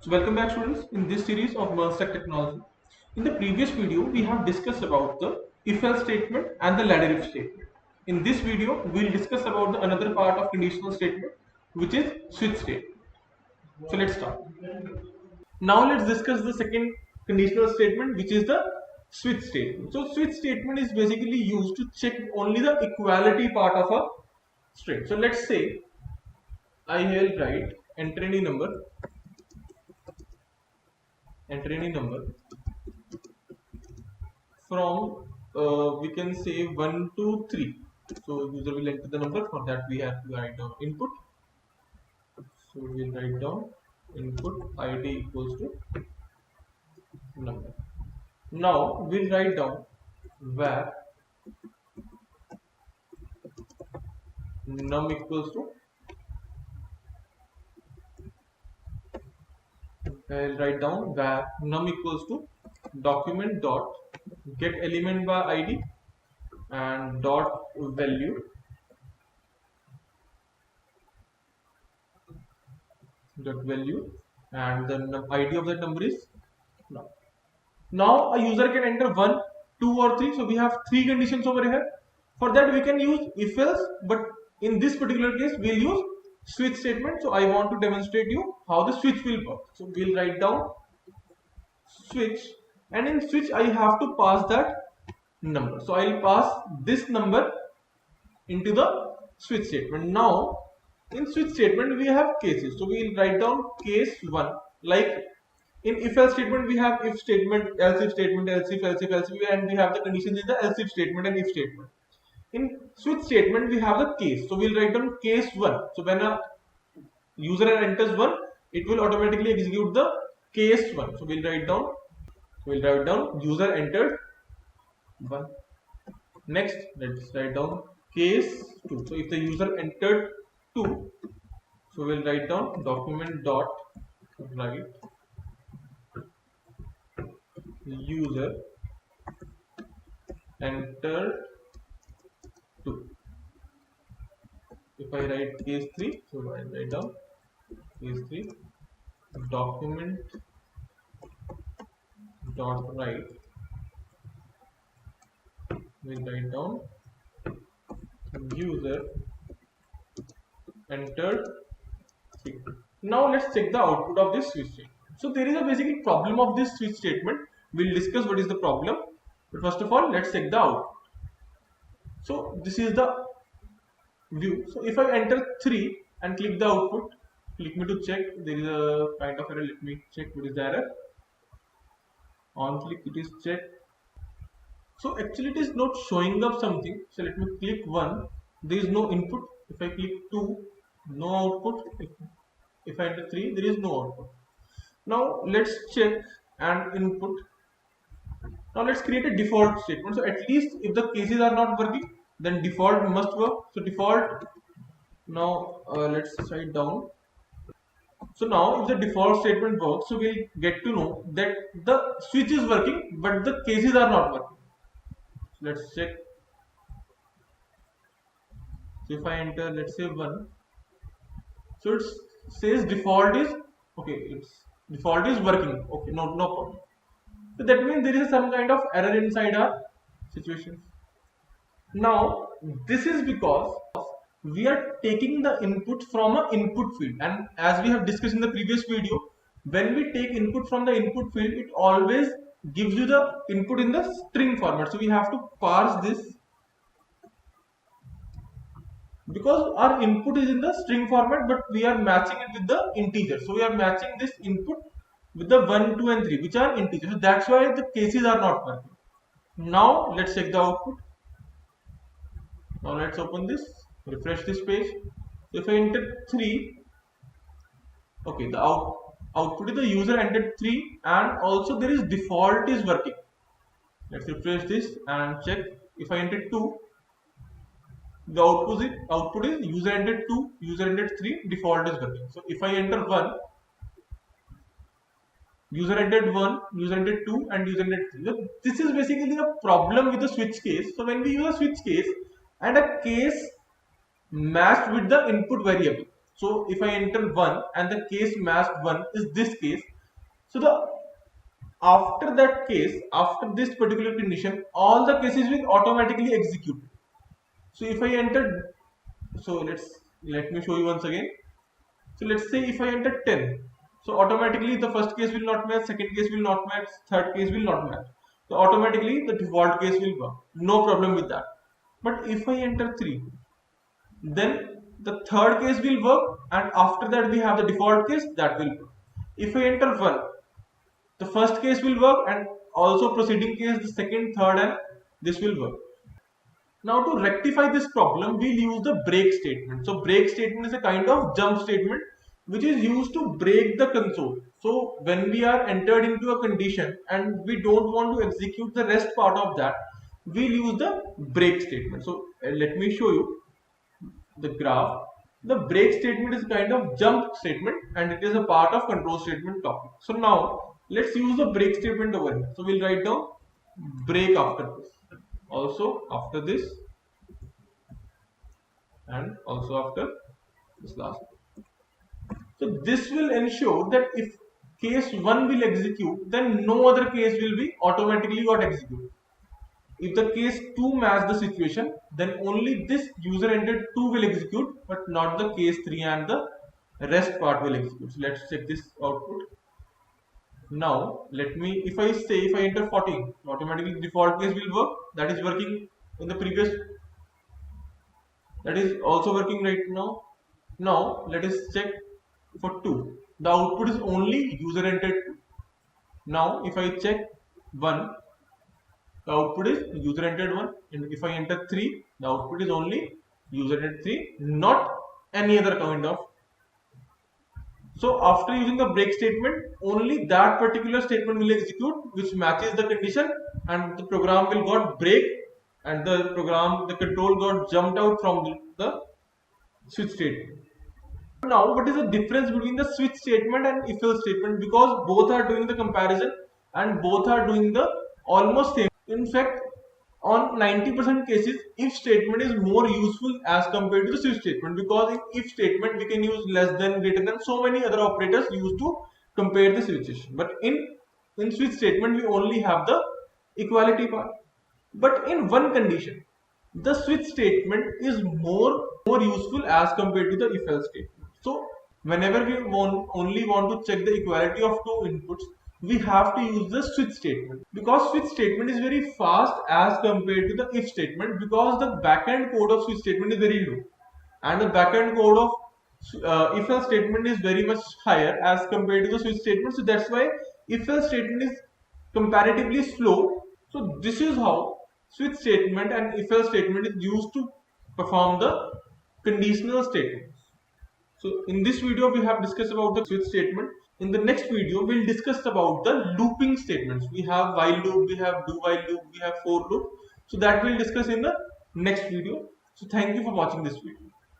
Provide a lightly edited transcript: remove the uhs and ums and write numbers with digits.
So welcome back students in this series of Merge Technology. In the previous video we have discussed about the if-else statement and the ladder if statement. In this video we will discuss about the another part of conditional statement which is switch statement. So let's start. Now let's discuss the second conditional statement which is the switch statement. So switch statement is basically used to check only the equality part of a string. So let's say I will write enter any number from we can say 1 to 3. So user will enter the number. For that we have to write down input. So we will write down input id equals to number. Now we'll write down var num equals to, I'll write down var num equals to document dot get element by id and dot value and the id of that number is num. Now a user can enter 1, 2 or 3. So we have 3 conditions over here. For that we can use if else, but in this particular case we'll use switch statement. So I want to demonstrate you how the switch will work. So we'll write down switch, and in switch I have to pass that number. So I'll pass this number into the switch statement. Now in switch statement we have cases. So we'll write down case 1. Like in if else statement we have if statement, else if statement, else if, and we have the conditions in the else if statement and if statement. In switch statement we have the case. So we'll write down case 1. So when a user enters 1, it will automatically execute the case 1. So we'll write down user entered 1. Next let's write down case 2. So if the user entered 2, so we'll write down document dot write user entered 2. If I write case 3, so I write down case 3 document dot write, we write down user entered 3. Now let's check the output of this switch statement. So there is a basic problem of this switch statement. We'll discuss what is the problem, but first of all let's check the output. So this is the view. So if I enter 3 and click the output, click me to check, there is a kind of error. Let me check what is the error. On click it is checked. So actually it is not showing up something. So let me click 1, there is no input. If I click 2, no output. If I enter 3, there is no output. Now let's check and input. Now let's create a default statement. So at least if the cases are not working, then default must work. So default, now let's write down. So now if the default statement works, so we'll get to know that the switch is working but the cases are not working. So let's check. So if I enter let's say 1, so it says default is okay, it's default is working. Okay, no problem. So that means there is some kind of error inside our situation. Now this is because we are taking the input from an input field, and as we have discussed in the previous video, when we take input from the input field, it always gives you the input in the string format. So we have to parse this because our input is in the string format, but we are matching it with the integer. So we are matching this input with the 1, 2 and 3 which are integers. So that's why the cases are not working. Now let's check the output. Now let's open this, refresh this page. So if I enter 3, okay, the output is the user entered 3 and also there is default is working. Let's refresh this and check. If I enter 2, the output is user entered 2, user entered 3, default is working. So if I enter 1, user entered 1, user entered 2 and user entered 3. So this is basically a problem with the switch case. So when we use a switch case and a case matched with the input variable. So if I enter 1 and the case matched 1 is this case, So after that case, after this particular condition, all the cases will automatically execute. So if I enter, so let me show you once again. So let's say if I enter 10, so automatically the first case will not match, second case will not match, third case will not match. So automatically the default case will work. No problem with that. But if I enter 3, then the third case will work, and after that we have the default case that will work. If I enter 1, the first case will work, and also proceeding case, the second, third, and this will work. Now to rectify this problem, we'll use the break statement. So break statement is a kind of jump statement which is used to break the console. So when we are entered into a condition and we don't want to execute the rest part of that, we'll use the break statement. So let me show you the graph. The break statement is a kind of jump statement and it is a part of control statement topic. So now let's use the break statement over here. So we'll write down break after this, also after this, and also after this last one. So this will ensure that if case 1 will execute, then no other case will be automatically got executed. If the case 2 match the situation, then only this user ended 2 will execute, but not the case 3 and the rest part will execute. So let's check this output. Now let me, if I enter 14, automatically default case will work. That is working in the previous, that is also working right now. Now let us check for 2. The output is only user entered 2. Now if I check 1, the output is user entered 1, and if I enter 3, the output is only user entered 3, not any other kind of. So after using the break statement, only that particular statement will execute which matches the condition, and the program will got break, and the control got jumped out from the switch statement. Now what is the difference between the switch statement and if else statement? Because both are doing the comparison and both are doing the almost same. In fact, on 90% cases, if statement is more useful as compared to the switch statement, because in if statement we can use less than, greater than, so many other operators used to compare the switches. But in switch statement we only have the equality part. But in one condition, the switch statement is more useful as compared to the if else statement. So whenever we only want to check the equality of two inputs, we have to use the switch statement, because switch statement is very fast as compared to the if statement, because the backend code of switch statement is very low and the backend code of if else statement is very much higher as compared to the switch statement. So that's why if else statement is comparatively slow. So this is how switch statement and if else statement is used to perform the conditional statements. So in this video we have discussed about the switch statement. In the next video we'll discuss about the looping statements. We have while loop, we have do while loop, we have for loop. So that we'll discuss in the next video. So thank you for watching this video.